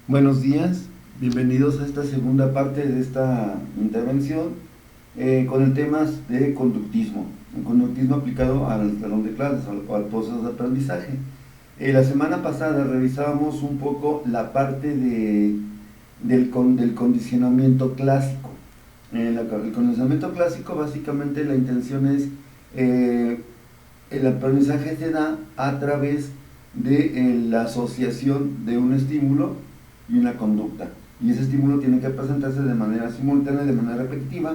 Buenos días, bienvenidos a esta segunda parte de esta intervención con el tema de conductismo, el conductismo aplicado al salón de clases o al proceso de aprendizaje. La semana pasada revisábamos un poco la parte del condicionamiento clásico. El condicionamiento clásico básicamente la intención es eh, el aprendizaje se da a través de la asociación de un estímulo y una conducta. Y ese estímulo tiene que presentarse de manera simultánea, de manera repetitiva,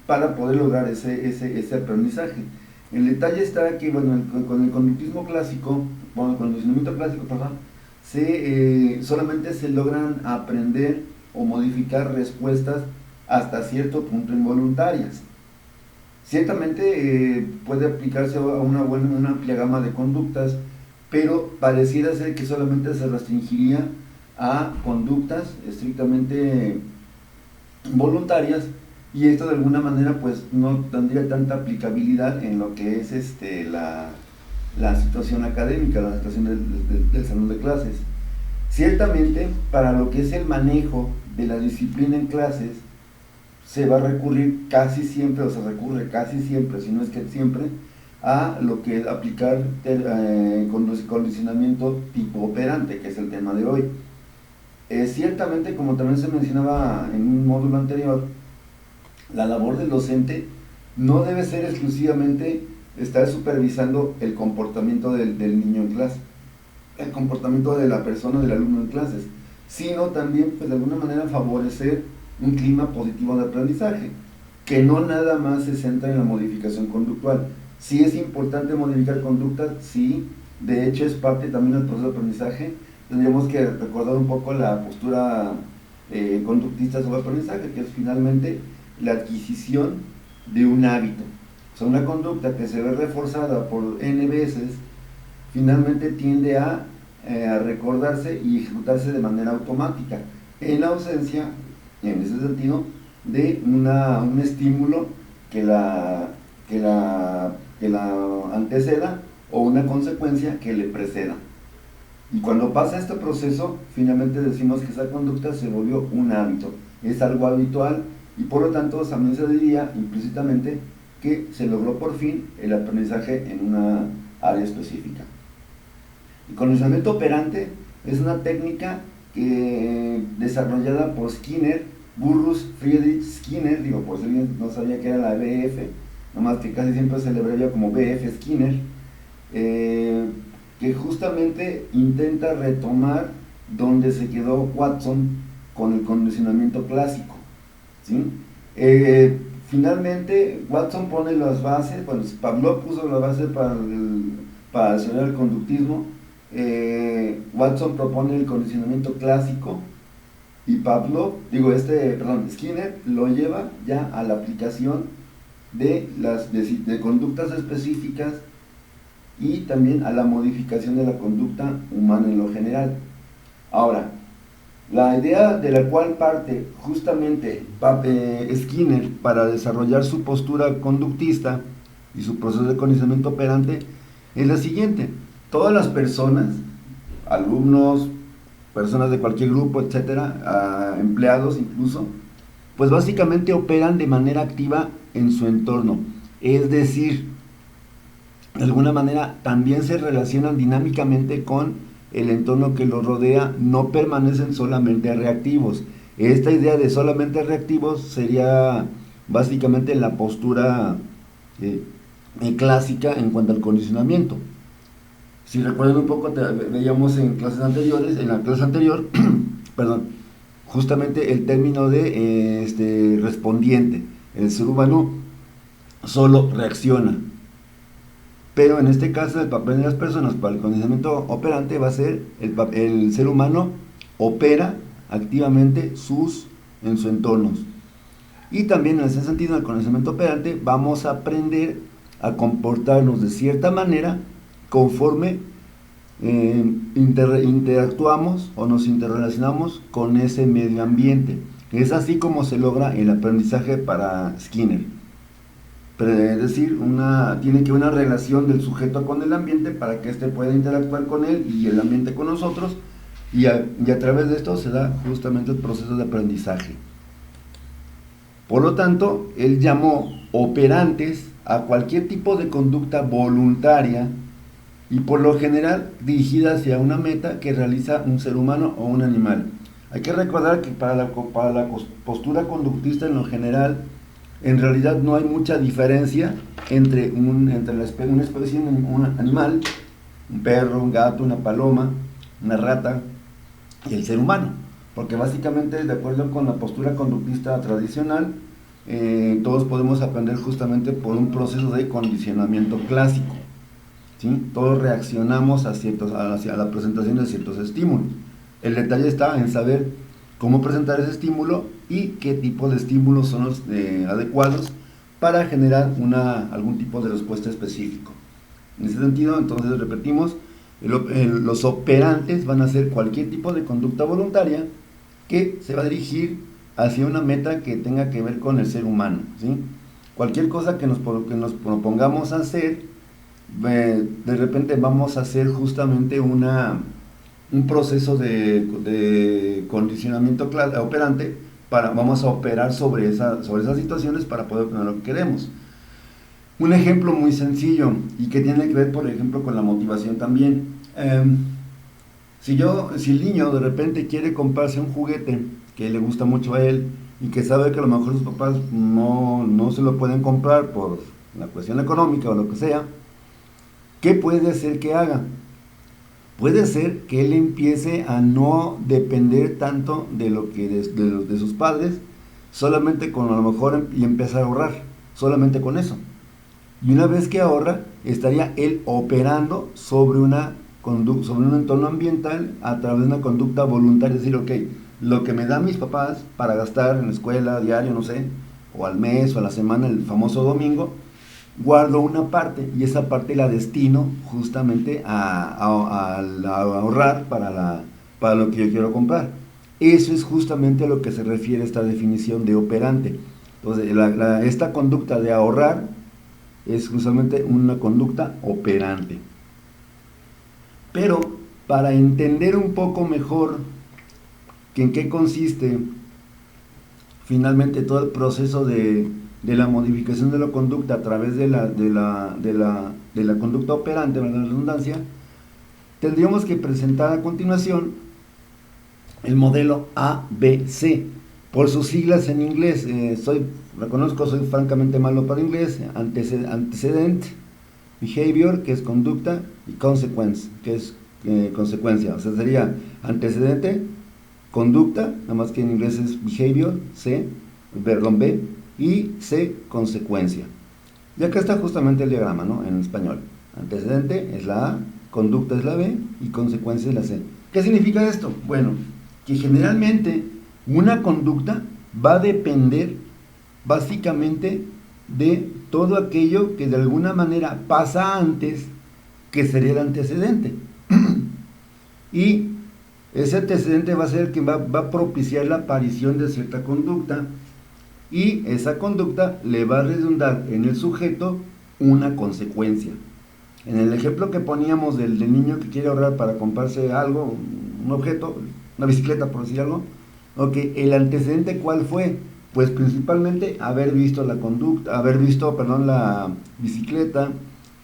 para poder lograr ese aprendizaje. El detalle está que, bueno, con el conductismo clásico, bueno, con el condicionamiento clásico, perdón, solamente se logran aprender o modificar respuestas hasta cierto punto involuntarias. Ciertamente puede aplicarse a una amplia gama de conductas, pero pareciera ser que solamente se restringiría a conductas estrictamente voluntarias, y esto de alguna manera pues no tendría tanta aplicabilidad en lo que es la situación académica, la situación del salón de clases. Ciertamente, para lo que es el manejo de la disciplina en clases, se va a recurrir casi siempre, o se recurre casi siempre, si no es que siempre, a lo que es aplicar condicionamiento tipo operante, que es el tema de hoy. Ciertamente, como también se mencionaba en un módulo anterior, la labor del docente no debe ser exclusivamente estar supervisando el comportamiento del niño en clase, el comportamiento de la persona, del alumno en clases, sino también, pues, de alguna manera favorecer un clima positivo de aprendizaje, que no nada más se centra en la modificación conductual. Sí es importante modificar conductas, sí, de hecho es parte también del proceso de aprendizaje. Tendríamos que recordar un poco la postura conductista sobre aprendizaje, que es finalmente la adquisición de un hábito. O sea, una conducta que se ve reforzada por N veces, finalmente tiende a recordarse y ejecutarse de manera automática, en ausencia, en ese sentido, de un estímulo que la anteceda, o una consecuencia que le preceda. Y cuando pasa este proceso, finalmente decimos que esa conducta se volvió un hábito, es algo habitual, y por lo tanto también se diría implícitamente que se logró por fin el aprendizaje en una área específica. El condicionamiento operante es una técnica desarrollada por Skinner, Burrus Friedrich Skinner, digo, por si alguien no sabía que era la BF, nomás que casi siempre se le abrevia como BF Skinner, que justamente intenta retomar donde se quedó Watson con el condicionamiento clásico, ¿sí? Finalmente, Watson pone las bases, bueno, Pavlov puso las bases para desarrollar el conductismo. Watson propone el condicionamiento clásico, y Skinner lo lleva ya a la aplicación de conductas específicas, y también a la modificación de la conducta humana en lo general. Ahora, la idea de la cual parte justamente Skinner para desarrollar su postura conductista y su proceso de condicionamiento operante es la siguiente: todas las personas, alumnos, personas de cualquier grupo, etcétera, empleados incluso, pues básicamente operan de manera activa en su entorno. Es decir, de alguna manera también se relacionan dinámicamente con el entorno que los rodea, no permanecen solamente reactivos. Esta idea de solamente reactivos sería básicamente la postura eh, clásica en cuanto al condicionamiento. Si recuerdan un poco, veíamos en la clase anterior, perdón, justamente el término de respondiente. El ser humano solo reacciona, pero en este caso el papel de las personas para el condicionamiento operante va a ser el ser humano opera activamente en sus entornos. Y también en ese sentido, en el condicionamiento operante vamos a aprender a comportarnos de cierta manera conforme interactuamos o nos interrelacionamos con ese medio ambiente. Es así como se logra el aprendizaje para Skinner. Es decir, tiene que haber una relación del sujeto con el ambiente para que éste pueda interactuar con él y el ambiente con nosotros, y a través de esto se da justamente el proceso de aprendizaje. Por lo tanto, él llamó operantes a cualquier tipo de conducta voluntaria y por lo general dirigida hacia una meta que realiza un ser humano o un animal. Hay que recordar que para la postura conductista en lo general, en realidad no hay mucha diferencia entre una especie, un animal, un perro, un gato, una paloma, una rata y el ser humano. Porque básicamente, de acuerdo con la postura conductista tradicional, todos podemos aprender justamente por un proceso de condicionamiento clásico. ¿Sí? Todos reaccionamos a la presentación de ciertos estímulos. El detalle está en saber cómo presentar ese estímulo y qué tipo de estímulos son los adecuados para generar algún tipo de respuesta específico. En ese sentido, entonces repetimos, los operantes van a hacer cualquier tipo de conducta voluntaria que se va a dirigir hacia una meta que tenga que ver con el ser humano, ¿sí? Cualquier cosa que nos propongamos hacer, de repente vamos a hacer justamente un proceso de condicionamiento operante, vamos a operar sobre esas situaciones para poder obtener lo que queremos. Un ejemplo muy sencillo y que tiene que ver, por ejemplo, con la motivación también. Si el niño de repente quiere comprarse un juguete que le gusta mucho a él y que sabe que a lo mejor sus papás no se lo pueden comprar por la cuestión económica o lo que sea, ¿qué puede hacer que haga? Puede ser que él empiece a no depender tanto de sus padres, solamente con a lo mejor y empezar a ahorrar, solamente con eso. Y una vez que ahorra, estaría él operando sobre un entorno ambiental a través de una conducta voluntaria, es decir, ok, lo que me dan mis papás para gastar en la escuela, diario, no sé, o al mes o a la semana, el famoso domingo, guardo una parte y esa parte la destino justamente a ahorrar para lo que yo quiero comprar. Eso es justamente a lo que se refiere esta definición de operante. Entonces, esta conducta de ahorrar es justamente una conducta operante. Pero para entender un poco mejor en qué consiste finalmente todo el proceso de la modificación de la conducta a través de la conducta operante, valga la redundancia, tendríamos que presentar a continuación el modelo ABC, por sus siglas en inglés. Reconozco, soy francamente malo para inglés. Antecedent, behavior, que es conducta, y consequence, que es consecuencia. O sea, sería antecedente, conducta, nada más que en inglés es behavior, B, y C, consecuencia. Y acá está justamente el diagrama, ¿no? En español. Antecedente es la A, conducta es la B y consecuencia es la C. ¿Qué significa esto? Bueno, que generalmente una conducta va a depender básicamente de todo aquello que de alguna manera pasa antes, que sería el antecedente. Y ese antecedente va a ser el que va a propiciar la aparición de cierta conducta, y esa conducta le va a redundar en el sujeto una consecuencia. En el ejemplo que poníamos del niño que quiere ahorrar para comprarse algo, un objeto, una bicicleta por decir algo, ok, el antecedente ¿cuál fue? Pues principalmente haber visto la bicicleta,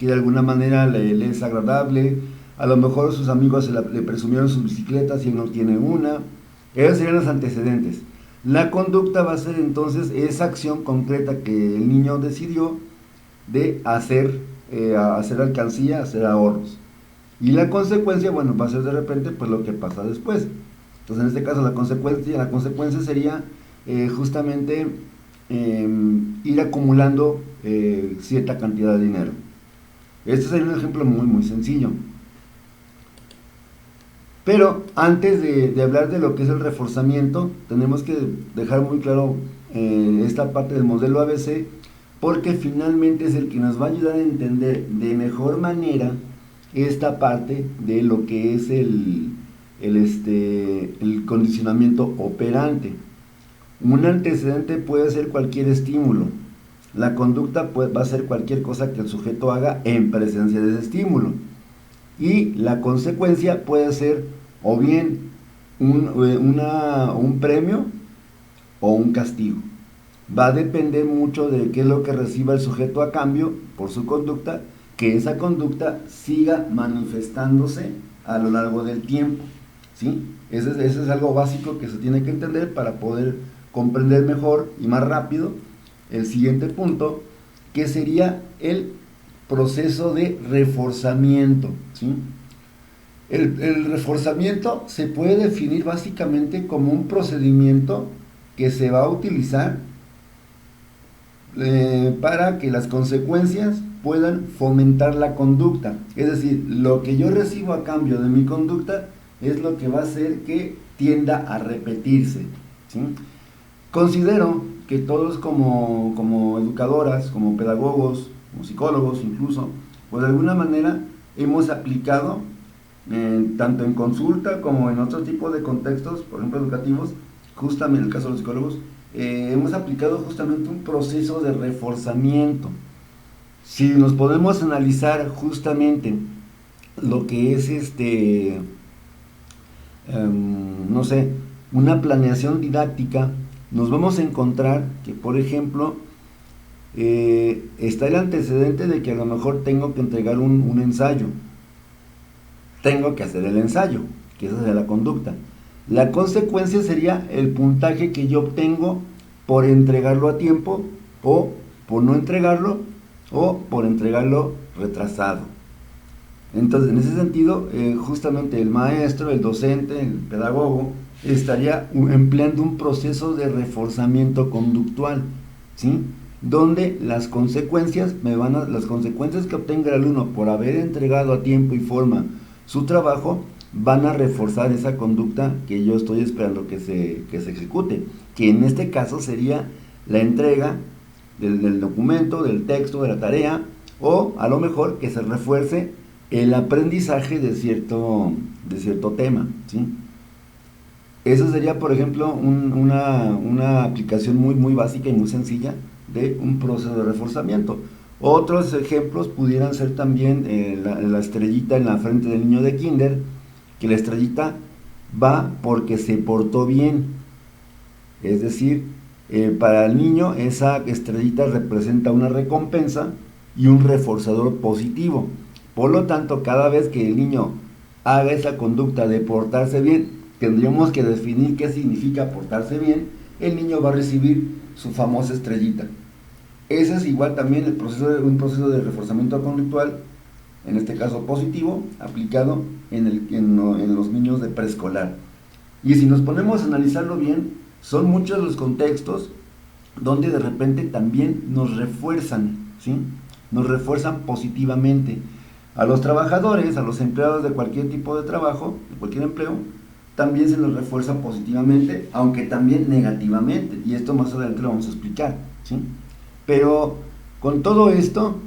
que de alguna manera le es agradable. A lo mejor sus amigos le presumieron sus bicicletas y él no tiene una. Esos serían los antecedentes. La conducta va a ser entonces esa acción concreta que el niño decidió de hacer alcancía, hacer ahorros. Y la consecuencia, bueno, va a ser de repente pues lo que pasa después. Entonces en este caso la consecuencia sería justamente ir acumulando cierta cantidad de dinero. Este sería un ejemplo muy muy sencillo. Pero antes de hablar de lo que es el reforzamiento, tenemos que dejar muy claro esta parte del modelo ABC, porque finalmente es el que nos va a ayudar a entender de mejor manera esta parte de lo que es el condicionamiento operante. Un antecedente puede ser cualquier estímulo. La conducta va a ser cualquier cosa que el sujeto haga en presencia de ese estímulo. Y la consecuencia puede ser o bien un premio o un castigo. Va a depender mucho de qué es lo que reciba el sujeto a cambio por su conducta, que esa conducta siga manifestándose a lo largo del tiempo, ¿sí? Ese es algo básico que se tiene que entender para poder comprender mejor y más rápido el siguiente punto, que sería el proceso de reforzamiento, ¿sí? El reforzamiento se puede definir básicamente como un procedimiento que se va a utilizar para que las consecuencias puedan fomentar la conducta. Es decir, lo que yo recibo a cambio de mi conducta es lo que va a hacer que tienda a repetirse, ¿sí? Considero que todos como educadoras, como pedagogos, como psicólogos incluso, pues de alguna manera hemos aplicado, tanto en consulta como en otro tipo de contextos, por ejemplo educativos, justamente en el caso de los psicólogos, hemos aplicado justamente un proceso de reforzamiento. Si nos podemos analizar justamente lo que es no sé, una planeación didáctica, nos vamos a encontrar que, por ejemplo, está el antecedente de que a lo mejor tengo que entregar un ensayo. Tengo que hacer el ensayo, que esa sería la conducta. La consecuencia sería el puntaje que yo obtengo por entregarlo a tiempo, o por no entregarlo, o por entregarlo retrasado. Entonces, en ese sentido, justamente el maestro, el docente, el pedagogo, estaría empleando un proceso de reforzamiento conductual, ¿sí? Donde las consecuencias las consecuencias que obtenga el alumno por haber entregado a tiempo y forma su trabajo van a reforzar esa conducta que yo estoy esperando que se ejecute, que en este caso sería la entrega del documento, del texto, de la tarea, o a lo mejor que se refuerce el aprendizaje de cierto tema, ¿sí? Eso sería, por ejemplo, una aplicación muy básica y muy sencilla de un proceso de reforzamiento. Otros ejemplos pudieran ser también la estrellita en la frente del niño de kinder, que la estrellita va porque se portó bien. Es decir, para el niño esa estrellita representa una recompensa y un reforzador positivo. Por lo tanto, cada vez que el niño haga esa conducta de portarse bien, tendríamos que definir qué significa portarse bien. El niño va a recibir su famosa estrellita. Ese es igual también un proceso de reforzamiento conductual, en este caso positivo, aplicado en los niños de preescolar. Y si nos ponemos a analizarlo bien, son muchos los contextos donde de repente también nos refuerzan, ¿sí? Nos refuerzan positivamente. A los trabajadores, a los empleados de cualquier tipo de trabajo, de cualquier empleo, también se nos refuerza positivamente, aunque también negativamente, y esto más adelante lo vamos a explicar, ¿sí? Pero con todo esto,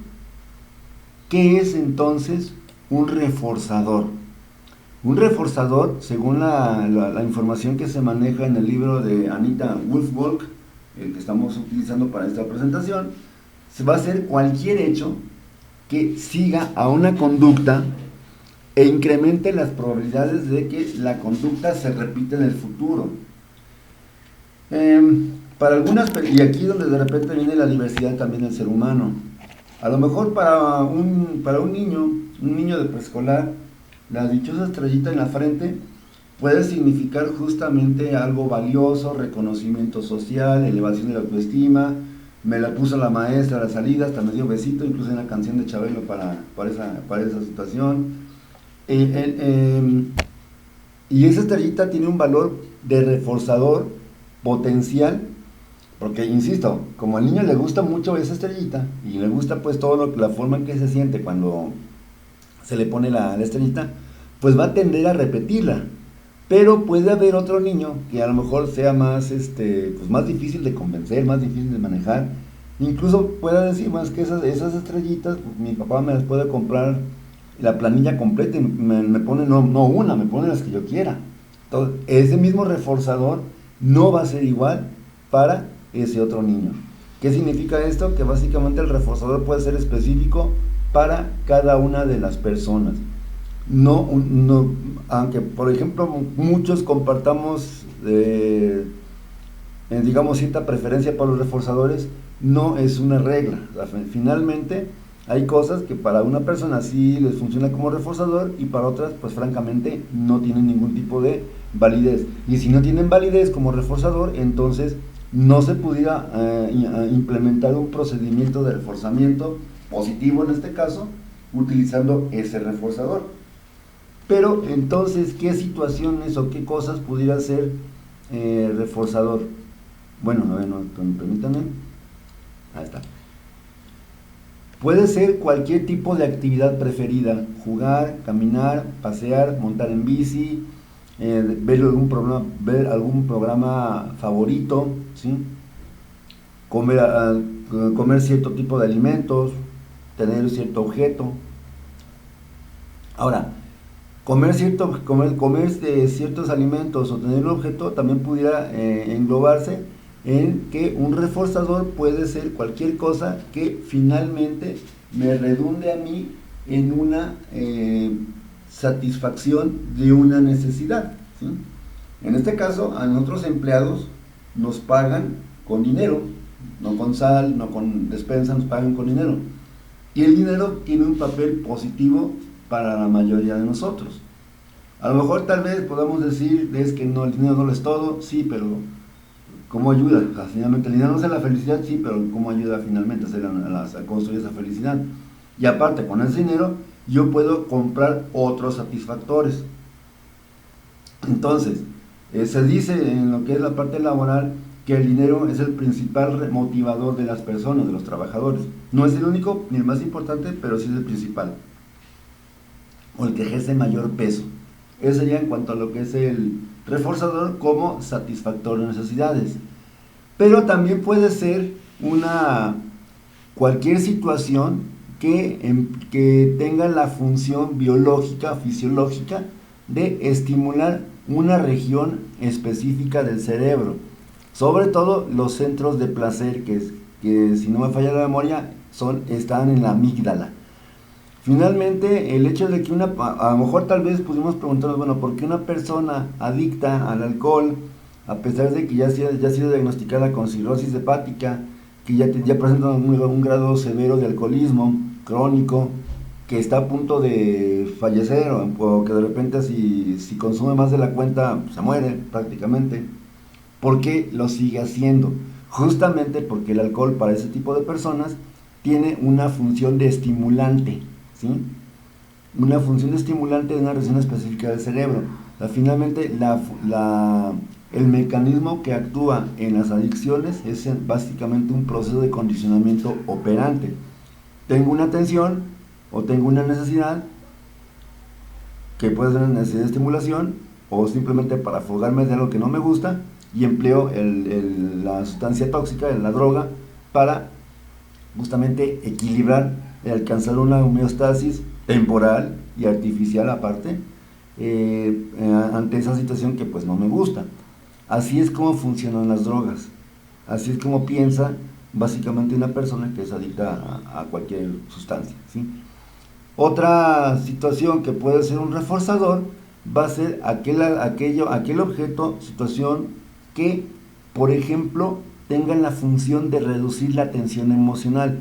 ¿qué es entonces un reforzador? Un reforzador, según la información que se maneja en el libro de Anita Wolfwalk, el que estamos utilizando para esta presentación, se va a hacer cualquier hecho que siga a una conducta e incremente las probabilidades de que la conducta se repita en el futuro. Para algunas, y aquí donde de repente viene la diversidad también del ser humano, a lo mejor para un niño de preescolar, la dichosa estrellita en la frente puede significar justamente algo valioso, reconocimiento social, elevación de la autoestima. Me la puso la maestra a la salida, hasta me dio besito, incluso en la canción de Chabelo para esa situación. Y esa estrellita tiene un valor de reforzador potencial, porque insisto, como al niño le gusta mucho esa estrellita y le gusta pues la forma en que se siente cuando se le pone la estrellita, pues va a tender a repetirla. Pero puede haber otro niño que a lo mejor sea más más difícil de convencer, más difícil de manejar, incluso pueda decir más que esas estrellitas, pues mi papá me las puede comprar la planilla completa y me pone no una, me pone las que yo quiera. Entonces, ese mismo reforzador no va a ser igual para ese otro niño. ¿Qué significa esto? Que básicamente el reforzador puede ser específico para cada una de las personas. no, aunque por ejemplo muchos compartamos digamos cierta preferencia por los reforzadores, no es una regla. O sea, finalmente hay cosas que para una persona sí les funciona como reforzador y para otras pues francamente no tienen ningún tipo de validez, y si no tienen validez como reforzador, entonces no se pudiera implementar un procedimiento de reforzamiento positivo en este caso utilizando ese reforzador. Pero entonces, ¿qué situaciones o qué cosas pudiera ser reforzador? Bueno, a ver, no, permítanme. Ahí está. Puede ser cualquier tipo de actividad preferida: jugar, caminar, pasear, montar en bici, ver algún programa favorito, ¿sí? Comer cierto tipo de alimentos, tener cierto objeto. Ahora, comer ciertos alimentos o tener un objeto también pudiera englobarse en que un reforzador puede ser cualquier cosa que finalmente me redunde a mí en una satisfacción de una necesidad, ¿sí? En este caso, a nosotros empleados nos pagan con dinero, no con sal, no con despensa, nos pagan con dinero. Y el dinero tiene un papel positivo para la mayoría de nosotros. A lo mejor tal vez podamos decir es que no, el dinero no lo es todo, sí, pero ¿cómo ayuda? O sea, finalmente el dinero no es la felicidad, sí, pero ¿cómo ayuda finalmente a construir esa felicidad? Y aparte, con ese dinero yo puedo comprar otros satisfactores. Entonces, se dice en lo que es la parte laboral que el dinero es el principal motivador de las personas, de los trabajadores. No es el único ni el más importante, pero sí es el principal, o el que ejerce mayor peso. Eso sería en cuanto a lo que es el reforzador como satisfactor de necesidades. Pero también puede ser cualquier situación que tenga la función biológica, fisiológica, de estimular una región específica del cerebro. Sobre todo los centros de placer, que si no me falla la memoria, están en la amígdala. Finalmente, el hecho de que a lo mejor tal vez pudimos preguntarnos, bueno, ¿por qué una persona adicta al alcohol, a pesar de que ya ha sido diagnosticada con cirrosis hepática, que ya presenta un grado severo de alcoholismo crónico, que está a punto de fallecer, o que de repente si consume más de la cuenta se muere prácticamente? ¿Por qué lo sigue haciendo? Justamente porque el alcohol para ese tipo de personas tiene una función de estimulante, ¿sí? Una función de estimulante de una región específica del cerebro. O sea, finalmente el mecanismo que actúa en las adicciones es básicamente un proceso de condicionamiento operante. Tengo una tensión o tengo una necesidad, que puede ser una necesidad de estimulación o simplemente para afogarme de algo que no me gusta, y empleo la sustancia tóxica, la droga, para justamente equilibrar y alcanzar una homeostasis temporal y artificial aparte, ante esa situación que pues no me gusta. Así es como funcionan las drogas, así es como piensa básicamente una persona que es adicta a cualquier sustancia, ¿sí? Otra situación que puede ser un reforzador va a ser aquel objeto, situación que, por ejemplo, tengan la función de reducir la tensión emocional.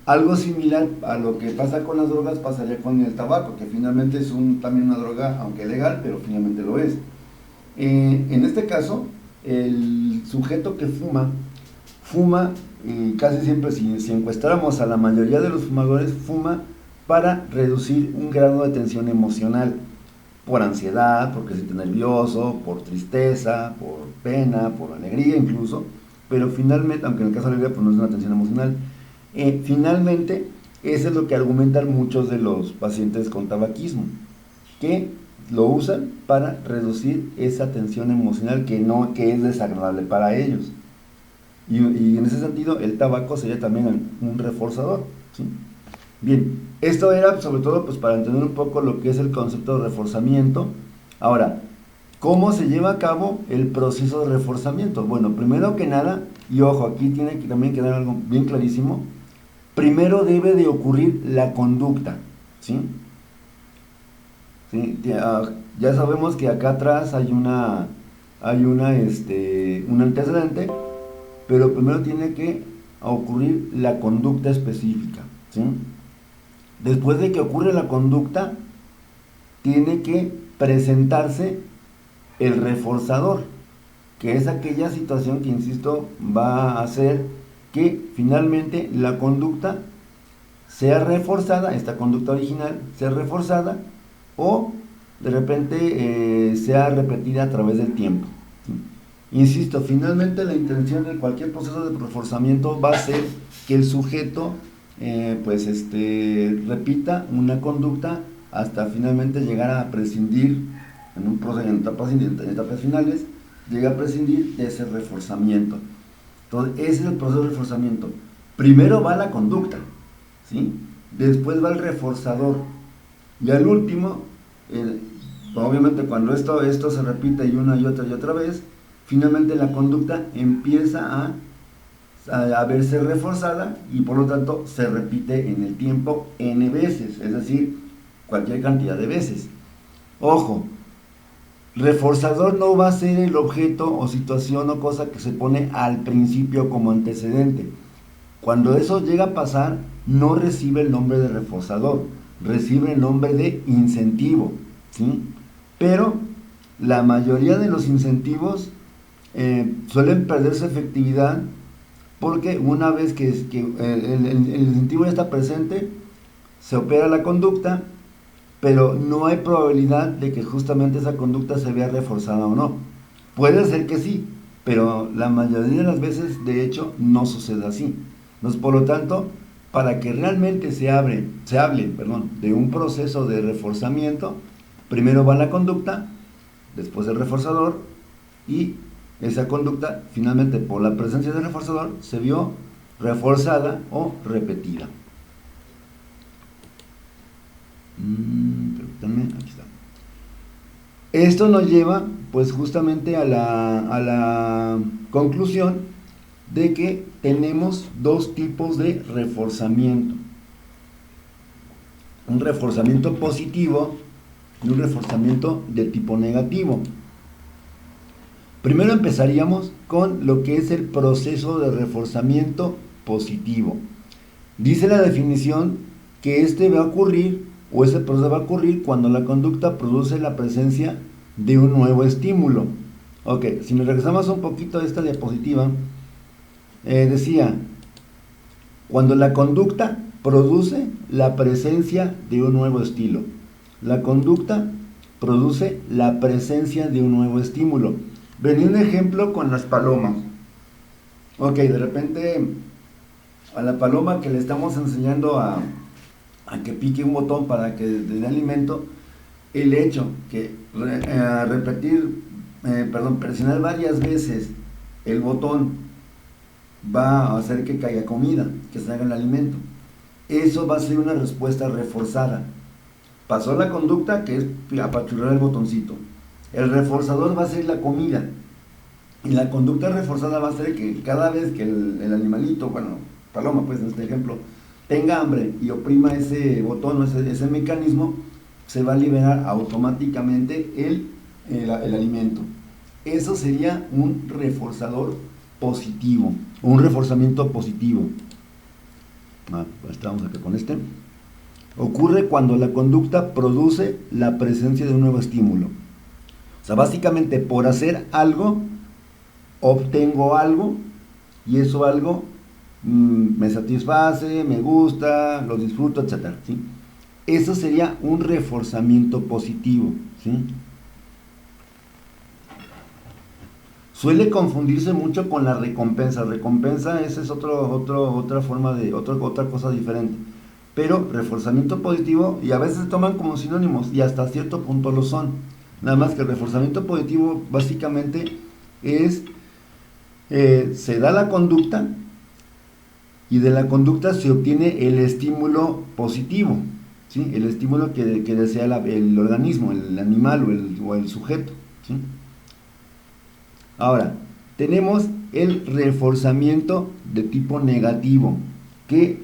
Algo similar a lo que pasa con las drogas pasaría con el tabaco, que finalmente es también una droga, aunque legal, pero finalmente lo es. En este caso, el sujeto que fuma casi siempre, si encuestáramos a la mayoría de los fumadores, fuma para reducir un grado de tensión emocional, por ansiedad, porque se siente nervioso, por tristeza, por pena, por alegría incluso, pero finalmente, aunque en el caso de la alegría pues no es una tensión emocional, finalmente eso es lo que argumentan muchos de los pacientes con tabaquismo, que lo usan para reducir esa tensión emocional que es desagradable para ellos. Y en ese sentido el tabaco sería también un reforzador, ¿sí? Bien, esto era sobre todo pues para entender un poco lo que es el concepto de reforzamiento. Ahora, ¿cómo se lleva a cabo el proceso de reforzamiento? Bueno, primero que nada, y ojo, aquí tiene que también quedar algo bien clarísimo, primero debe de ocurrir la conducta, ¿sí? ¿sí? Ya sabemos que acá atrás hay un antecedente, pero primero tiene que ocurrir la conducta específica, ¿sí? Después de que ocurre la conducta, tiene que presentarse el reforzador, que es aquella situación que, insisto, va a hacer que finalmente la conducta sea reforzada, esta conducta original sea reforzada, o de repente sea repetida a través del tiempo. Insisto, finalmente la intención de cualquier proceso de reforzamiento va a ser que el sujeto repita una conducta hasta finalmente llegar a prescindir en un proceso, en etapas finales, llega a prescindir de ese reforzamiento. Entonces, ese es el proceso de reforzamiento. Primero va la conducta, ¿sí? Después va el reforzador. Y al último, obviamente cuando esto se repite y otra vez, finalmente la conducta empieza a verse reforzada y por lo tanto se repite en el tiempo n veces, es decir, cualquier cantidad de veces. Ojo, reforzador no va a ser el objeto o situación o cosa que se pone al principio como antecedente. Cuando eso llega a pasar, no recibe el nombre de reforzador, recibe el nombre de incentivo, ¿sí? Pero la mayoría de los incentivos suelen perder su efectividad porque una vez que el incentivo ya está presente, se opera la conducta, pero no hay probabilidad de que justamente esa conducta se vea reforzada o no. Puede ser que sí, pero la mayoría de las veces, de hecho, no sucede así. Entonces, por lo tanto, para que realmente se hable de un proceso de reforzamiento, primero va la conducta, después el reforzador, y esa conducta, finalmente, por la presencia del reforzador, se vio reforzada o repetida. Aquí está. Esto nos lleva, pues, justamente a la conclusión de que tenemos dos tipos de reforzamiento: un reforzamiento positivo y un reforzamiento de tipo negativo. Primero empezaríamos con lo que es el proceso de reforzamiento positivo. Dice la definición que ese proceso va a ocurrir cuando la conducta produce la presencia de un nuevo estímulo. Ok, si nos regresamos un poquito a esta diapositiva, decía, cuando la conducta produce la presencia de un nuevo estilo. La conducta produce la presencia de un nuevo estímulo. Venía un ejemplo con las palomas. Ok, de repente a la paloma que le estamos enseñando a que pique un botón para que le dé alimento, el hecho que presionar varias veces el botón va a hacer que caiga comida, que se haga el alimento. Eso va a ser una respuesta reforzada. Pasó la conducta, que es apachurrar el botoncito. El reforzador va a ser la comida. Y la conducta reforzada va a ser que cada vez que el animalito, paloma pues en este ejemplo, tenga hambre y oprima ese botón o ese mecanismo, se va a liberar automáticamente el alimento. Eso sería un reforzador positivo, un reforzamiento positivo. Estamos acá con este. Ocurre cuando la conducta produce la presencia de un nuevo estímulo. O sea, básicamente por hacer algo, obtengo algo, y eso algo me satisface, me gusta, lo disfruto, etc. ¿Sí? Eso sería un reforzamiento positivo, ¿sí? Suele confundirse mucho con la recompensa. Recompensa, esa es otra forma otra cosa diferente. Pero reforzamiento positivo, y a veces se toman como sinónimos, y hasta cierto punto lo son. Nada más que el reforzamiento positivo básicamente es, se da la conducta, y de la conducta se obtiene el estímulo positivo, ¿sí? El estímulo que desea el organismo, el animal o el sujeto, ¿sí? Ahora, tenemos el reforzamiento de tipo negativo, que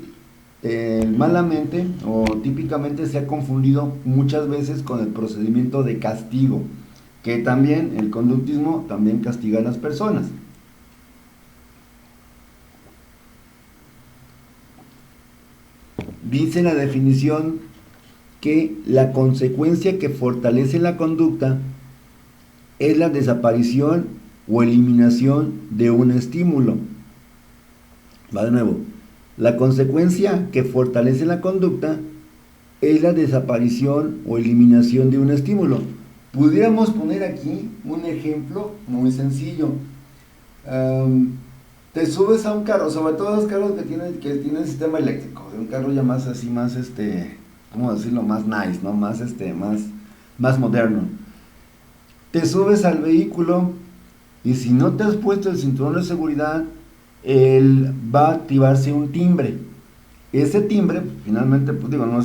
malamente o típicamente se ha confundido muchas veces con el procedimiento de castigo, que también el conductismo también castiga a las personas. Dice la definición que la consecuencia que fortalece la conducta es la desaparición o eliminación de un estímulo. Va de nuevo. La consecuencia que fortalece la conducta es la desaparición o eliminación de un estímulo. Pudiéramos poner aquí un ejemplo muy sencillo. Te subes a un carro, sobre todo los carros que tienen sistema eléctrico, de un carro ya más así, más ¿cómo decirlo? Más nice, ¿no? Más moderno. Te subes al vehículo y si no te has puesto el cinturón de seguridad, va a activarse un timbre. Ese timbre, finalmente, pues digo, no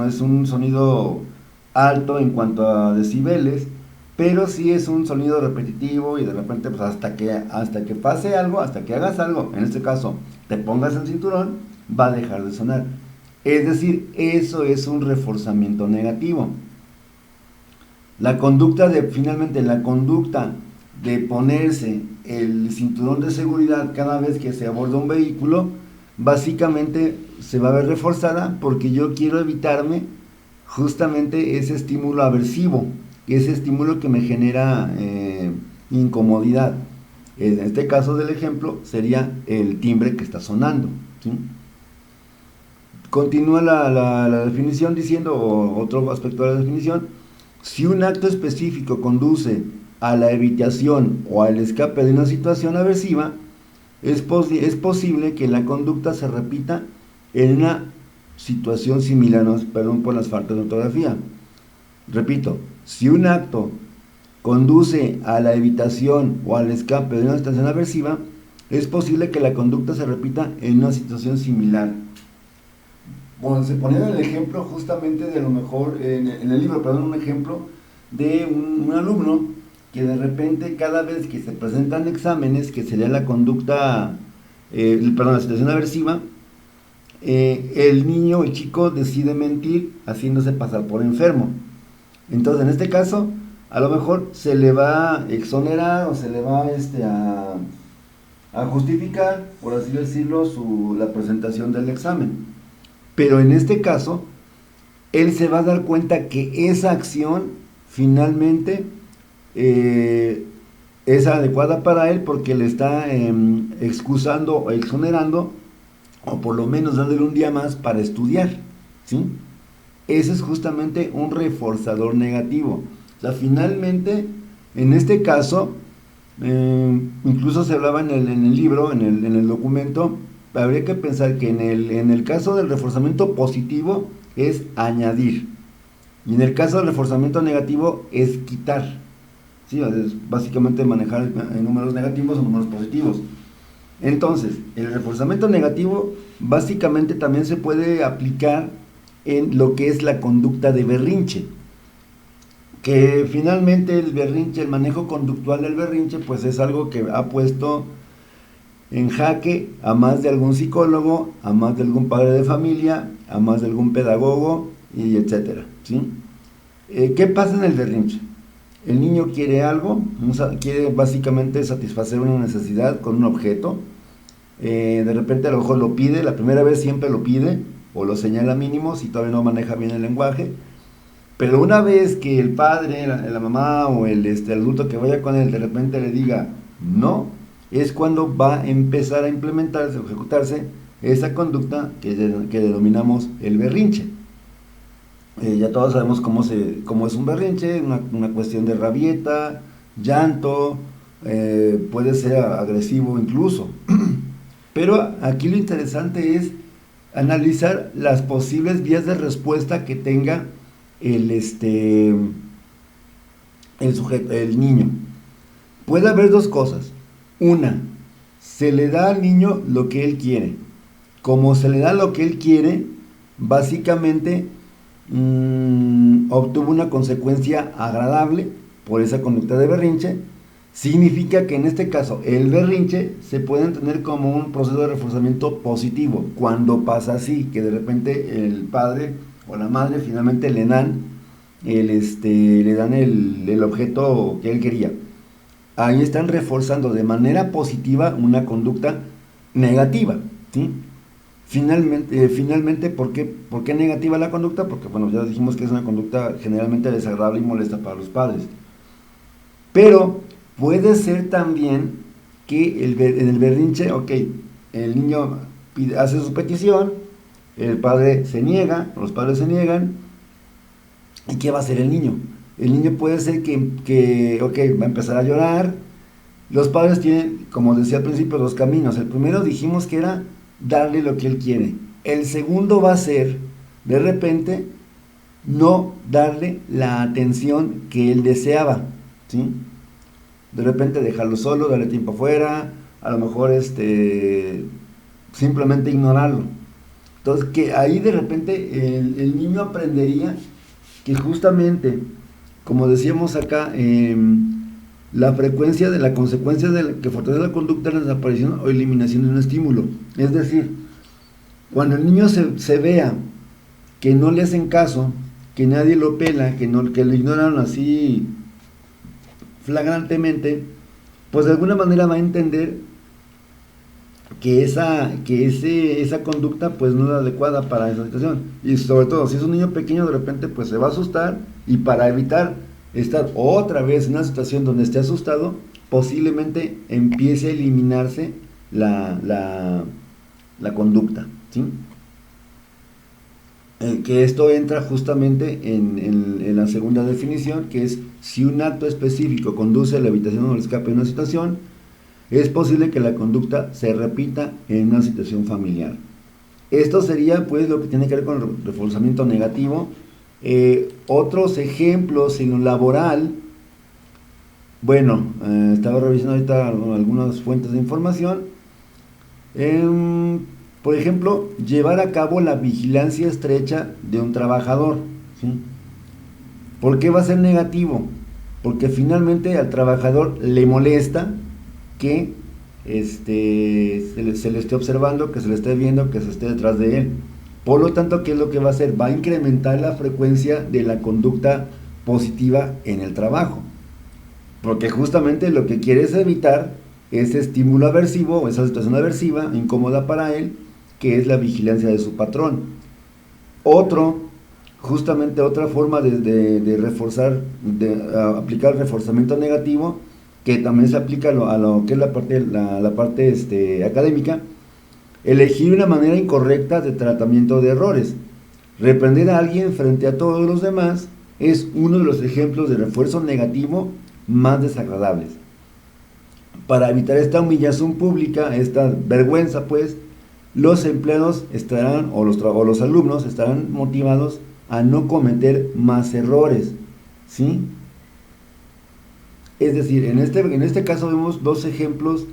es un sonido alto en cuanto a decibeles, pero sí es un sonido repetitivo y de repente, pues hasta que pase algo, hasta que hagas algo, en este caso, te pongas el cinturón, va a dejar de sonar. Es decir, eso es un reforzamiento negativo. Finalmente, la conducta de ponerse el cinturón de seguridad cada vez que se aborda un vehículo, básicamente se va a ver reforzada porque yo quiero evitarme justamente ese estímulo aversivo, ese estímulo que me genera incomodidad. En este caso del ejemplo sería el timbre que está sonando, ¿sí? Continúa la definición diciendo, otro aspecto de la definición: si un acto específico conduce a la evitación o al escape de una situación aversiva, es posible que la conducta se repita en una situación similar. Perdón por las faltas de ortografía. Repito, si un acto conduce a la evitación o al escape de una situación aversiva, es posible que la conducta se repita en una situación similar. Bueno, se ponía el ejemplo justamente de lo mejor, en el libro, perdón, un ejemplo de un alumno que de repente cada vez que se presentan exámenes, que sería la conducta, la situación aversiva, el chico decide mentir haciéndose pasar por enfermo. Entonces, en este caso, a lo mejor se le va a exonerar o se le va a justificar, por así decirlo, la presentación del examen. Pero en este caso, él se va a dar cuenta que esa acción finalmente es adecuada para él porque le está excusando o exonerando, o por lo menos dándole un día más para estudiar, ¿sí? Ese es justamente un reforzador negativo. O sea, finalmente, en este caso, incluso se hablaba en el libro, en el documento, habría que pensar que en el caso del reforzamiento positivo es añadir, y en el caso del reforzamiento negativo es quitar. ¿Sí? Es básicamente manejar números negativos o números positivos. Entonces, el reforzamiento negativo básicamente también se puede aplicar en lo que es la conducta de berrinche, que finalmente el manejo conductual del berrinche, pues es algo que ha puesto en jaque a más de algún psicólogo, a más de algún padre de familia, a más de algún pedagogo, y etcétera, ¿sí? ¿Qué pasa en el berrinche? El niño quiere algo, quiere básicamente satisfacer una necesidad con un objeto. De repente a lo mejor lo pide, la primera vez siempre lo pide, o lo señala mínimo si todavía no maneja bien el lenguaje. Pero una vez que el padre, la mamá o el adulto que vaya con él de repente le diga no, es cuando va a empezar a implementarse o ejecutarse esa conducta que denominamos el berrinche. Ya todos sabemos cómo es un berrinche, una cuestión de rabieta, llanto, puede ser agresivo incluso. Pero aquí lo interesante es analizar las posibles vías de respuesta que tenga el sujeto, el niño. Puede haber dos cosas. Una, se le da al niño lo que él quiere. Como se le da lo que él quiere, básicamente obtuvo una consecuencia agradable por esa conducta de berrinche, Significa que en este caso el berrinche se puede entender como un proceso de reforzamiento positivo cuando pasa así, que de repente el padre o la madre finalmente el objeto que él quería. Ahí están reforzando de manera positiva una conducta negativa, ¿sí? Finalmente, ¿por qué negativa la conducta? Porque, bueno, ya dijimos que es una conducta generalmente desagradable y molesta para los padres. Pero puede ser también que en el berrinche, ok, el niño hace su petición, el padre se niega, los padres se niegan, ¿y qué va a hacer el niño? El niño puede ser ok, va a empezar a llorar. Los padres tienen, como decía al principio, dos caminos. El primero dijimos que era darle lo que él quiere. El segundo va a ser, de repente, no darle la atención que él deseaba, ¿sí? De repente dejarlo solo, darle tiempo afuera, a lo mejor simplemente ignorarlo. Entonces, que ahí de repente el niño aprendería que justamente, como decíamos acá, la frecuencia de la consecuencia que fortalece la conducta es la desaparición o eliminación de un estímulo. Es decir, cuando el niño se vea que no le hacen caso, que nadie lo pela, que lo ignoran así flagrantemente, pues de alguna manera va a entender que esa conducta pues no es adecuada para esa situación. Y sobre todo, si es un niño pequeño, de repente pues se va a asustar, y para evitar estar otra vez en una situación donde esté asustado, posiblemente empiece a eliminarse la conducta, ¿sí? Que esto entra justamente en la segunda definición, que es: si un acto específico conduce a la evitación o el escape de una situación, es posible que la conducta se repita en una situación familiar. Esto sería pues lo que tiene que ver con el reforzamiento negativo. Otros ejemplos en lo laboral, bueno, estaba revisando ahorita algunas fuentes de información. Por ejemplo, llevar a cabo la vigilancia estrecha de un trabajador, ¿sí? ¿Por qué va a ser negativo? Porque finalmente al trabajador le molesta que se le esté observando, que se le esté viendo, que se esté detrás de él. Por lo tanto, ¿qué es lo que va a hacer? Va a incrementar la frecuencia de la conducta positiva en el trabajo. Porque justamente lo que quiere es evitar ese estímulo aversivo o esa situación aversiva, incómoda para él, que es la vigilancia de su patrón. Justamente otra forma de reforzar, de aplicar reforzamiento negativo, que también se aplica a lo que es la parte académica: elegir una manera incorrecta de tratamiento de errores. Reprender a alguien frente a todos los demás es uno de los ejemplos de refuerzo negativo más desagradables. Para evitar esta humillación pública, esta vergüenza, pues, los empleados estarán, o los alumnos estarán motivados a no cometer más errores, ¿sí? Es decir, en este caso vemos dos ejemplos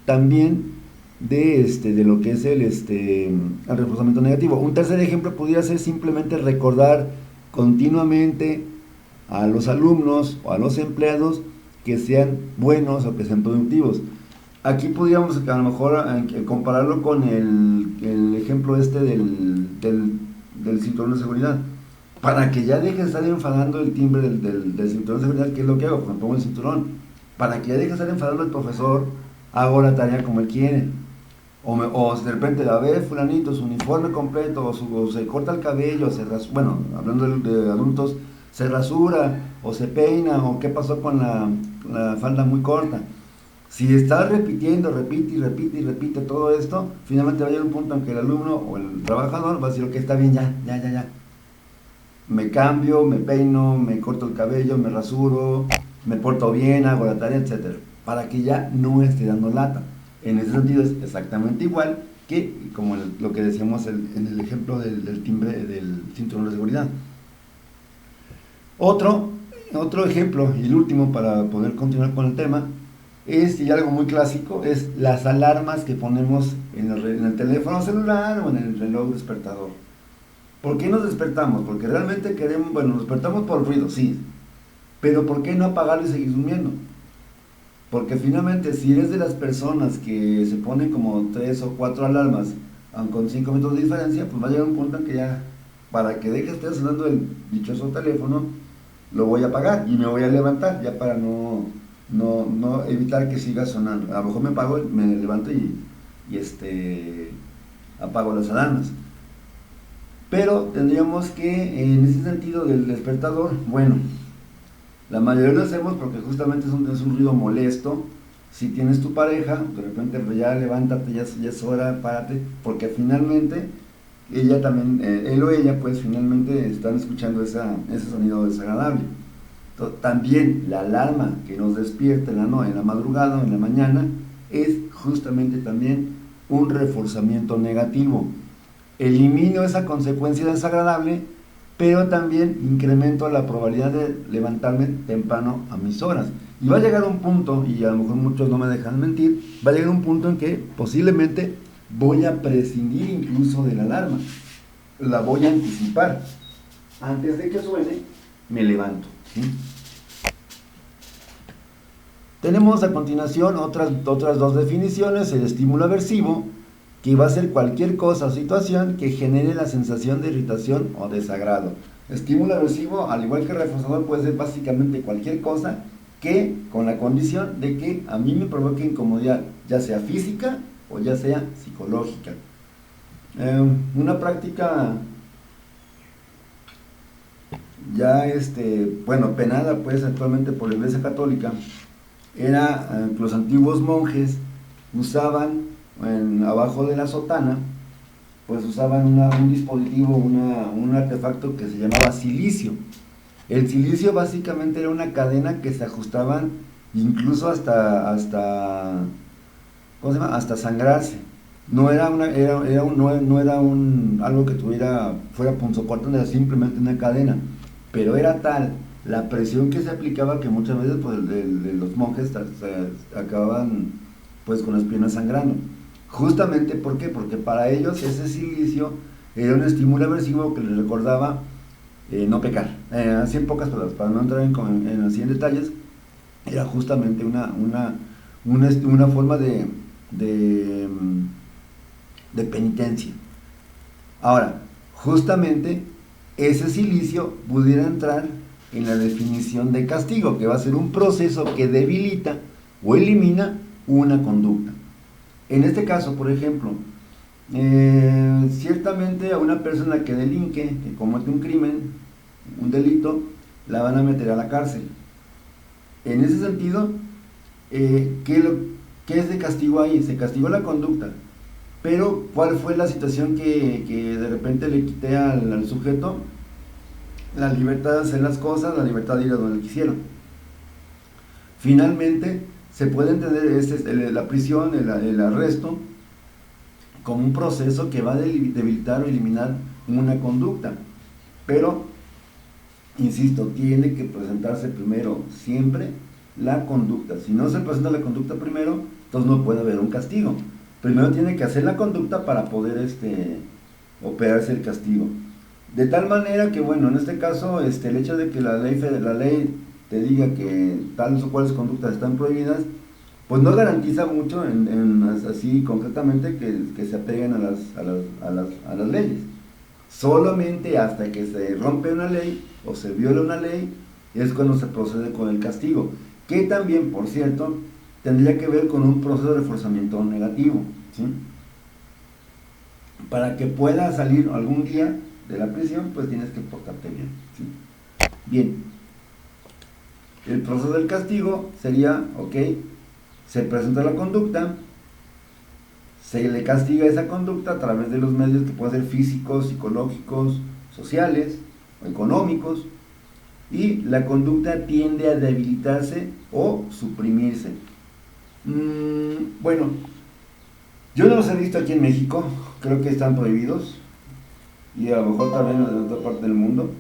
también de lo que es el reforzamiento negativo. Un tercer ejemplo podría ser simplemente recordar continuamente a los alumnos o a los empleados que sean buenos o que sean productivos. Aquí podríamos a lo mejor compararlo con el ejemplo del cinturón de seguridad. Para que ya deje de estar enfadando el timbre del cinturón de seguridad, ¿qué es lo que hago? Pues me pongo el cinturón. Para que ya deje de estar enfadando el profesor, hago la tarea como él quiere. O de repente, a ver, fulanito, su uniforme completo, o se corta el cabello, bueno, hablando de adultos, se rasura, o se peina, o qué pasó con la falda muy corta. Si está repitiendo, repite todo esto, finalmente va a llegar un punto en que el alumno o el trabajador va a decir: ok, está bien, ya. Me cambio, me peino, me corto el cabello, me rasuro, me porto bien, hago la tarea, etc. Para que ya no esté dando lata. En ese sentido es exactamente igual que como lo que decíamos en el ejemplo del timbre del cinturón de seguridad. Otro ejemplo, y el último para poder continuar con el tema, y algo muy clásico, es las alarmas que ponemos en el teléfono celular o en el reloj despertador. ¿Por qué nos despertamos? Porque realmente nos despertamos por ruido, sí, pero ¿por qué no apagarlo y seguir durmiendo? Porque finalmente, si eres de las personas que se ponen como 3 o 4 alarmas, aun con 5 minutos de diferencia, pues va a llegar un punto en que ya, para que deje de estar sonando el dichoso teléfono, lo voy a apagar y me voy a levantar, ya para no evitar que siga sonando. A lo mejor me levanto y apago las alarmas. Pero tendríamos que, en ese sentido del despertador, bueno, la mayoría lo hacemos porque justamente es un ruido molesto. Si tienes tu pareja, de repente pues ya levántate, ya es hora, párate, porque finalmente ella también, él o ella, pues finalmente están escuchando ese sonido desagradable. Entonces, también la alarma que nos despierta en la madrugada o en la mañana es justamente también un reforzamiento negativo. Elimino esa consecuencia desagradable, pero también incremento la probabilidad de levantarme temprano a mis horas. Y va a llegar un punto, y a lo mejor muchos no me dejan mentir, va a llegar un punto en que posiblemente voy a prescindir incluso de la alarma. La voy a anticipar. Antes de que suene, me levanto, ¿sí? Tenemos a continuación otras dos definiciones. El estímulo aversivo, que va a ser cualquier cosa o situación que genere la sensación de irritación o desagrado. Estímulo aversivo, al igual que reforzador, puede ser básicamente cualquier cosa que, con la condición de que a mí me provoque incomodidad, ya sea física o ya sea psicológica. Una práctica ya penada pues actualmente por la Iglesia Católica era que los antiguos monjes usaban abajo de la sotana, pues usaban un dispositivo, un artefacto que se llamaba silicio. El silicio básicamente era una cadena que se ajustaban incluso hasta ¿cómo se llama? Hasta sangrarse. No era algo que fuera punzocortante, era simplemente una cadena, pero era tal la presión que se aplicaba que muchas veces pues, de los monjes se acababan pues con las piernas sangrando. Justamente, ¿por qué? Porque para ellos ese silicio era un estímulo aversivo que les recordaba no pecar. Así en pocas palabras, para no entrar así en detalles, era justamente una forma de penitencia. Ahora, justamente ese silicio pudiera entrar en la definición de castigo, que va a ser un proceso que debilita o elimina una conducta. En este caso, por ejemplo, ciertamente a una persona que delinque, que comete un crimen, un delito, la van a meter a la cárcel. En ese sentido, ¿qué es de castigo ahí? Se castigó la conducta, pero ¿cuál fue la situación que de repente le quité al sujeto? La libertad de hacer las cosas, la libertad de ir a donde quisieron. Finalmente, se puede entender la prisión, el arresto, como un proceso que va a debilitar o eliminar una conducta. Pero, insisto, tiene que presentarse primero siempre la conducta. Si no se presenta la conducta primero, entonces no puede haber un castigo. Primero tiene que hacer la conducta para poder operarse el castigo. De tal manera que, bueno, en este caso, el hecho de que la ley te diga que tales o cuales conductas están prohibidas, pues no garantiza mucho así concretamente que se apeguen a las leyes. Solamente hasta que se rompe una ley o se viola una ley es cuando se procede con el castigo, que también, por cierto, tendría que ver con un proceso de reforzamiento negativo, ¿sí? Para que puedas salir algún día de la prisión, pues tienes que portarte bien, ¿sí? Bien, el proceso del castigo sería, ok, se presenta la conducta, se le castiga esa conducta a través de los medios que pueden ser físicos, psicológicos, sociales o económicos, y la conducta tiende a debilitarse o suprimirse. Bueno, yo no los he visto aquí en México, creo que están prohibidos, y a lo mejor también en otra parte del mundo.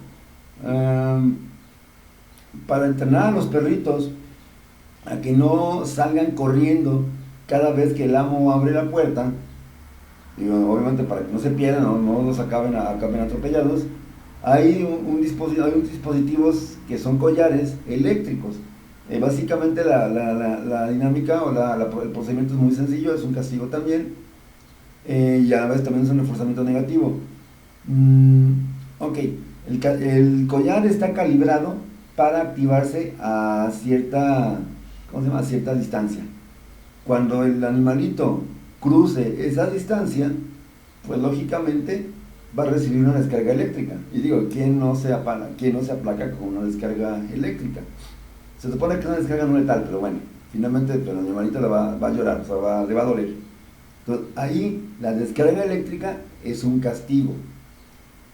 Para entrenar a los perritos a que no salgan corriendo cada vez que el amo abre la puerta, y obviamente para que no se pierdan o no los acaben atropellados, hay dispositivos que son collares eléctricos. Básicamente la dinámica o el procedimiento es muy sencillo, es un castigo también, y a la vez también es un reforzamiento negativo. Mm, ok, el collar está calibrado para activarse a cierta, ¿cómo se llama? A cierta distancia. Cuando el animalito cruce esa distancia, pues lógicamente va a recibir una descarga eléctrica. Y digo, ¿quién no se aplaca con una descarga eléctrica? Se supone que es una descarga no letal, pero bueno, finalmente el animalito va a llorar, o sea, le va a doler. Entonces, ahí la descarga eléctrica es un castigo,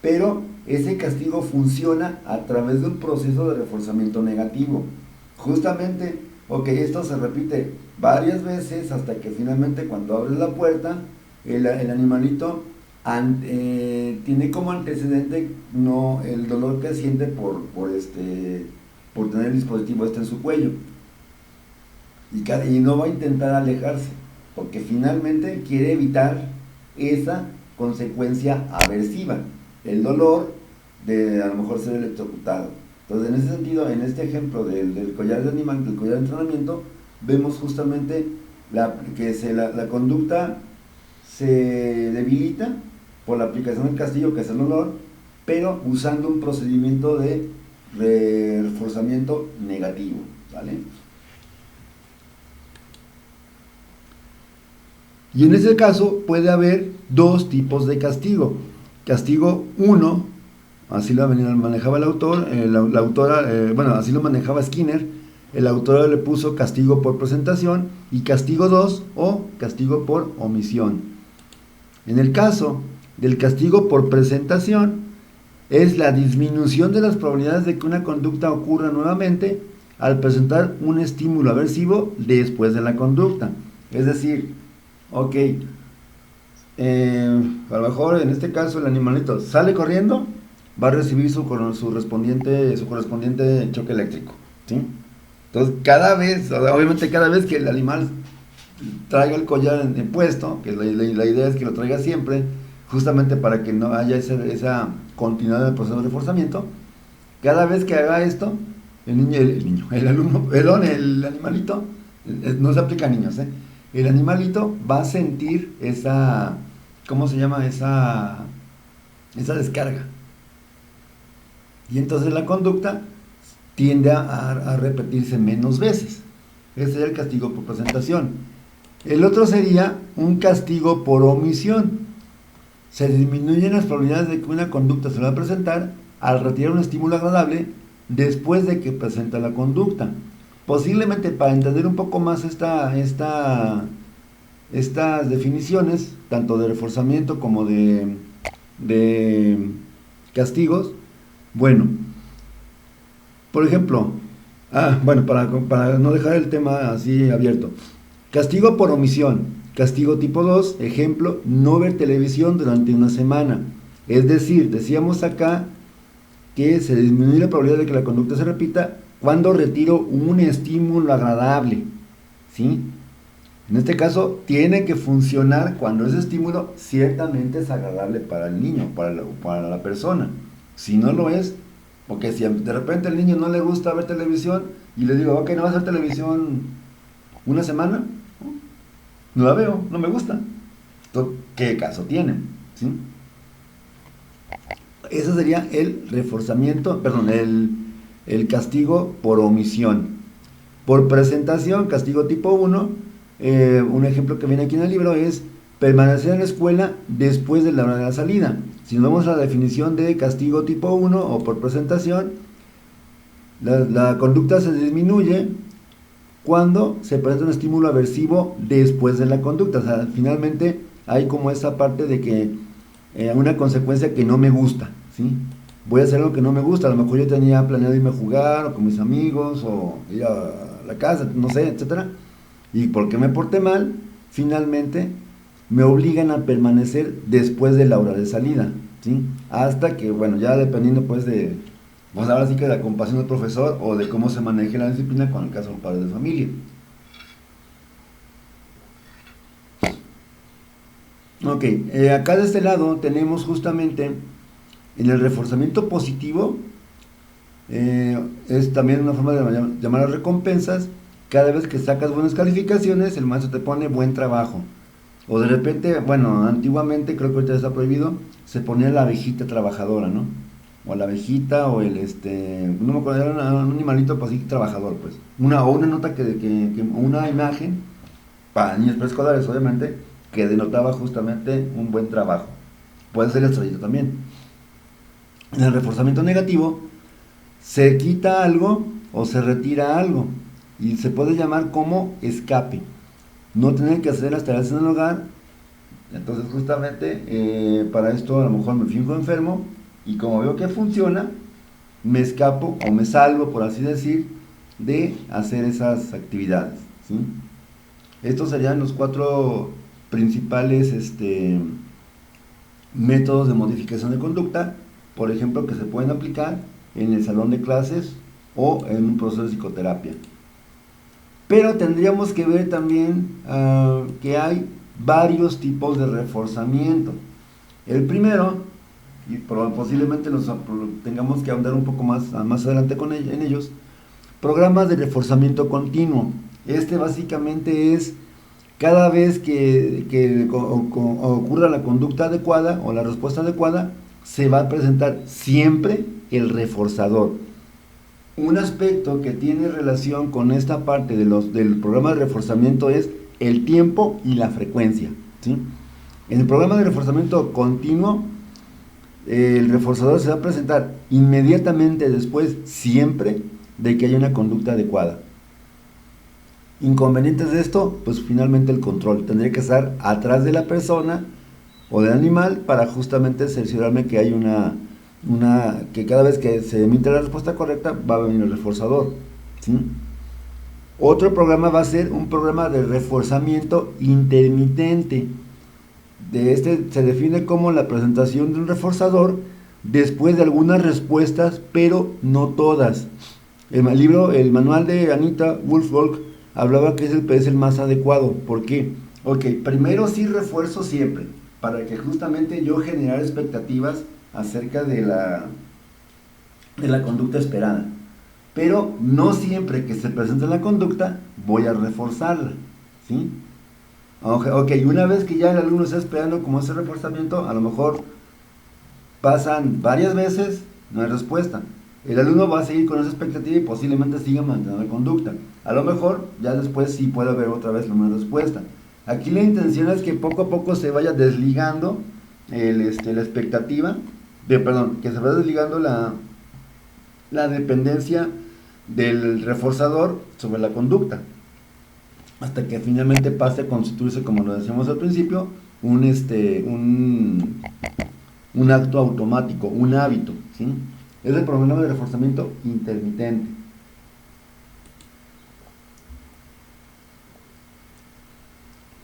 pero ese castigo funciona a través de un proceso de reforzamiento negativo. Justamente, ok, esto se repite varias veces hasta que finalmente cuando abres la puerta, el animalito tiene como antecedente no el dolor que siente por tener el dispositivo en su cuello, y no va a intentar alejarse porque finalmente quiere evitar esa consecuencia aversiva, el dolor de a lo mejor ser electrocutado. Entonces, en ese sentido, en este ejemplo del collar de animal, del collar de entrenamiento, vemos justamente que la conducta se debilita por la aplicación del castigo, que es el dolor, pero usando un procedimiento de reforzamiento negativo, ¿vale? Y en ese caso puede haber dos tipos de castigo. Castigo 1, así lo manejaba el autor, la autora, bueno, así lo manejaba Skinner. El autor le puso castigo por presentación y castigo 2 o castigo por omisión. En el caso del castigo por presentación, es la disminución de las probabilidades de que una conducta ocurra nuevamente al presentar un estímulo aversivo después de la conducta. Es decir, ok, a lo mejor en este caso el animalito sale corriendo, va a recibir su correspondiente choque eléctrico, ¿sí? Entonces obviamente cada vez que el animal traiga el collar puesto, que la idea es que lo traiga siempre, justamente para que no haya esa continuidad del proceso de reforzamiento, cada vez que haga esto, el animalito, no se aplica a niños, el animalito va a sentir esa, ¿cómo se llama? Esa descarga. Y entonces la conducta tiende a repetirse menos veces. Ese sería el castigo por presentación. El otro sería un castigo por omisión. Se disminuyen las probabilidades de que una conducta se va a presentar al retirar un estímulo agradable después de que presenta la conducta. Posiblemente para entender un poco más estas definiciones, tanto de reforzamiento como de castigos, bueno, por ejemplo, para no dejar el tema así abierto, castigo por omisión. Castigo tipo 2, ejemplo, no ver televisión durante una semana. Es decir, decíamos acá que se disminuye la probabilidad de que la conducta se repita cuando retiro un estímulo agradable, ¿sí? En este caso, tiene que funcionar cuando ese estímulo ciertamente es agradable para el niño, para la persona. Si no lo es, porque si de repente al niño no le gusta ver televisión y le digo, ok, no vas a ver televisión una semana, no la veo, no me gusta. Entonces, ¿qué caso tiene? ¿Sí? Ese sería el reforzamiento, perdón, el castigo por omisión. Por presentación, castigo tipo 1, un ejemplo que viene aquí en el libro es permanecer en la escuela después de la hora de la salida. Si nos vamos a la definición de castigo tipo 1 o por presentación, la conducta se disminuye cuando se presenta un estímulo aversivo después de la conducta. O sea, finalmente hay como esa parte de que una consecuencia que no me gusta, ¿sí? Voy a hacer algo que no me gusta, a lo mejor yo tenía planeado irme a jugar o con mis amigos o ir a la casa, no sé, etcétera, y porque me porté mal, finalmente me obligan a permanecer después de la hora de salida, ¿sí? Hasta que, bueno, ya dependiendo pues ahora sí que de la compasión del profesor o de cómo se maneje la disciplina con el caso de un padre de familia. Ok, acá de este lado tenemos justamente en el reforzamiento positivo, Es también una forma de llamar a recompensas. Cada vez que sacas buenas calificaciones, el maestro te pone buen trabajo. O de repente, bueno, antiguamente, creo que ahorita está prohibido, se ponía la abejita trabajadora, ¿no? O la abejita, o no me acuerdo, era un animalito pues, así trabajador, pues. O una nota una imagen, para niños preescolares, obviamente, que denotaba justamente un buen trabajo. Puede ser estrellito también. En el reforzamiento negativo, se quita algo o se retira algo. Y se puede llamar como escape. No tener que hacer las tareas en el hogar. Entonces justamente para esto a lo mejor me finjo enfermo y como veo que funciona, me escapo o me salvo, por así decir, de hacer esas actividades, ¿sí? Estos serían los 4 principales métodos de modificación de conducta, por ejemplo, que se pueden aplicar en el salón de clases o en un proceso de psicoterapia. Pero tendríamos que ver también que hay varios tipos de reforzamiento. El primero, y posiblemente tengamos que ahondar un poco más adelante en ellos, programas de reforzamiento continuo. Básicamente es cada vez que ocurra la conducta adecuada o la respuesta adecuada, se va a presentar siempre el reforzador. Un aspecto que tiene relación con esta parte del programa de reforzamiento es el tiempo y la frecuencia, ¿sí? En el programa de reforzamiento continuo, el reforzador se va a presentar inmediatamente después, siempre, de que haya una conducta adecuada. Inconvenientes de esto, pues finalmente el control. Tendría que estar atrás de la persona o del animal para justamente cerciorarme que hay que cada vez que se emite la respuesta correcta va a venir el reforzador, ¿sí? Otro programa va a ser un programa de reforzamiento intermitente. Se define como la presentación de un reforzador después de algunas respuestas, pero no todas. El manual de Anita Woolfolk hablaba que es el más adecuado. ¿Por qué? Ok, primero sí refuerzo siempre, para que justamente yo generar expectativas acerca de la conducta esperada. Pero no siempre que se presente la conducta voy a reforzarla, ¿sí? Ok, una vez que ya el alumno está esperando como ese reforzamiento, a lo mejor pasan varias veces, no hay respuesta. El alumno va a seguir con esa expectativa y posiblemente siga manteniendo la conducta. A lo mejor ya después sí puede haber otra vez una respuesta. Aquí la intención es que poco a poco se vaya desligando la expectativa, que se vaya desligando la dependencia del reforzador sobre la conducta, hasta que finalmente pase a constituirse, como lo decíamos al principio, un acto automático, un hábito, ¿sí? Es el programa de reforzamiento intermitente.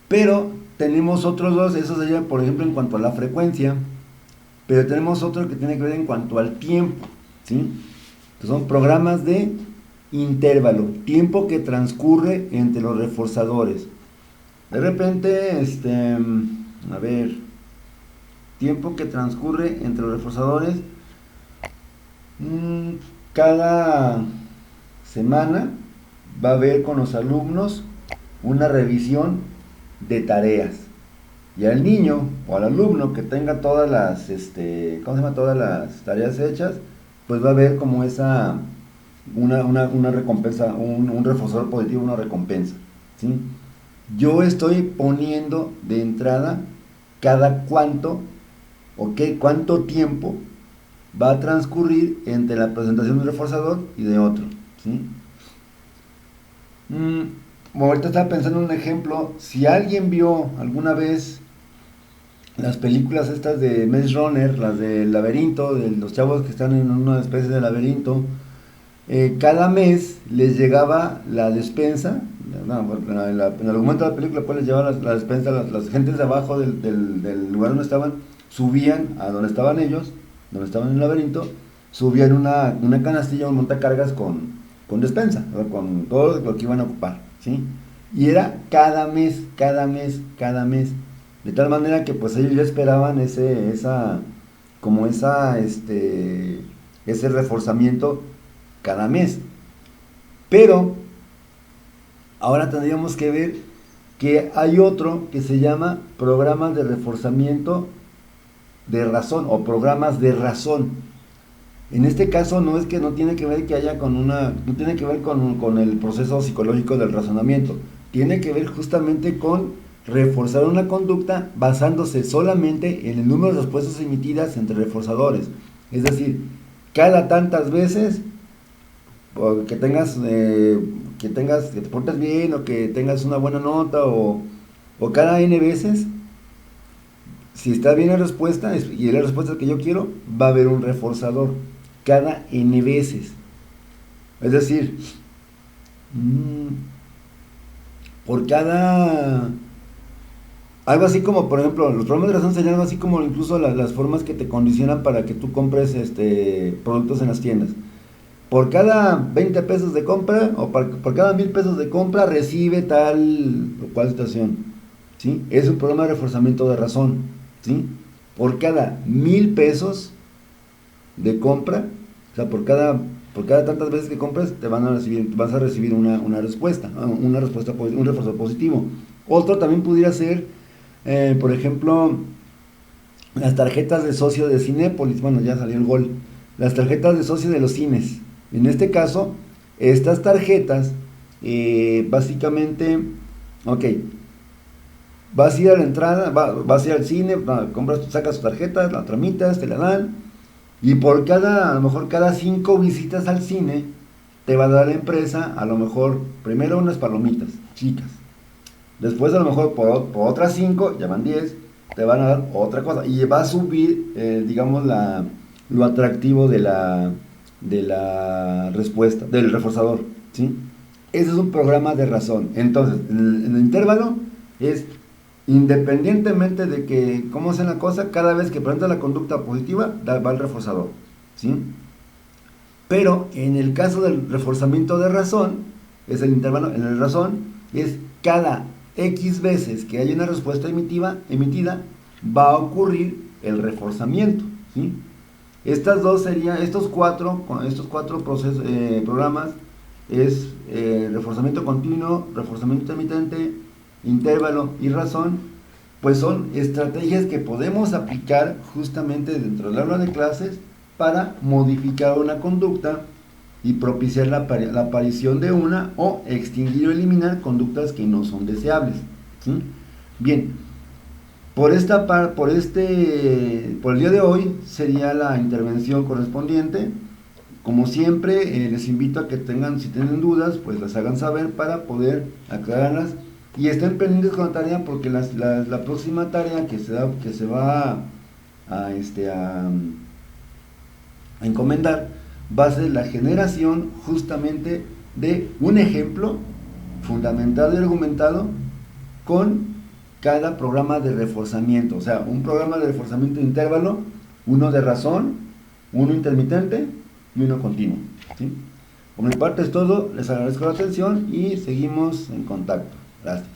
Pero tenemos otros dos, eso sería por ejemplo en cuanto a la frecuencia, pero tenemos otro que tiene que ver en cuanto al tiempo, ¿sí? Entonces son programas de intervalo, tiempo que transcurre entre los reforzadores. De repente, tiempo que transcurre entre los reforzadores, cada semana va a haber con los alumnos una revisión de tareas. Y al niño o al alumno que tenga todas todas las tareas hechas, pues va a haber como una recompensa, un reforzador positivo, una recompensa, ¿sí? Yo estoy poniendo de entrada cada cuánto cuánto tiempo va a transcurrir entre la presentación de un reforzador y de otro, ¿sí? Ahorita estaba pensando en un ejemplo. Si alguien vio alguna vez las películas estas de Maze Runner, las del laberinto, de los chavos que están en una especie de laberinto, cada mes les llegaba la despensa. En el argumento de la película pues les llevaba la despensa, las gentes de abajo del lugar donde estaban, subían a donde estaban ellos, donde estaban en el laberinto, subían una canastilla, un montacargas con despensa, ¿verdad? Con todo lo que iban a ocupar, ¿sí? Y era cada mes, de tal manera que pues ellos ya esperaban ese reforzamiento cada mes. Pero ahora tendríamos que ver que hay otro que se llama programas de reforzamiento de razón o programas de razón. En este caso no es que no tiene que ver que haya no tiene que ver con el proceso psicológico del razonamiento, tiene que ver justamente con reforzar una conducta basándose solamente en el número de respuestas emitidas entre reforzadores. Es decir, cada tantas veces que te portes bien o que tengas una buena nota o cada n veces, si está bien la respuesta y es la respuesta que yo quiero, va a haber un reforzador cada n veces. Es decir, por cada... Algo así como, por ejemplo, los programas de razón serían algo así como incluso las formas que te condicionan para que tú compres productos en las tiendas. Por cada 20 pesos de compra o por cada 1000 pesos de compra recibe tal o cual situación, ¿sí? Es un programa de reforzamiento de razón, ¿sí? Por cada 1000 pesos de compra, o sea, por cada tantas veces que compres vas a recibir una respuesta, un refuerzo positivo. Otro también pudiera ser, por ejemplo, las tarjetas de socio de Cinépolis. Bueno, ya salió el gol. Las tarjetas de socio de los cines. En este caso, estas tarjetas, básicamente, ok, vas a ir a la entrada, vas a ir al cine, sacas tu tarjeta, la tramitas, te la dan, y a lo mejor cada 5 visitas al cine, te va a dar la empresa, a lo mejor, primero unas palomitas chicas, después a lo mejor por otras 5, ya van 10, te van a dar otra cosa, y va a subir, digamos, lo atractivo de la respuesta, del reforzador, ¿sí? Ese es un programa de razón. Entonces, en el intervalo es independientemente de que cómo sea la cosa, cada vez que presenta la conducta positiva, va el reforzador, ¿sí? Pero en el caso del reforzamiento de razón, es el intervalo, en el razón, es cada X veces que haya una respuesta emitida, va a ocurrir el reforzamiento, ¿sí? Estos cuatro programas es reforzamiento continuo, reforzamiento intermitente, intervalo y razón, pues son estrategias que podemos aplicar justamente dentro del aula de clases para modificar una conducta y propiciar la aparición de una o extinguir o eliminar conductas que no son deseables, ¿sí? Bien, por el día de hoy sería la intervención correspondiente. Como siempre, les invito a que si tienen dudas, pues las hagan saber para poder aclararlas y estén pendientes con la tarea, porque la próxima tarea que se va a encomendar va a ser la generación justamente de un ejemplo fundamentado y argumentado con cada programa de reforzamiento, o sea, un programa de reforzamiento de intervalo, uno de razón, uno intermitente y uno continuo, ¿sí? Por mi parte es todo, les agradezco la atención y seguimos en contacto. Gracias.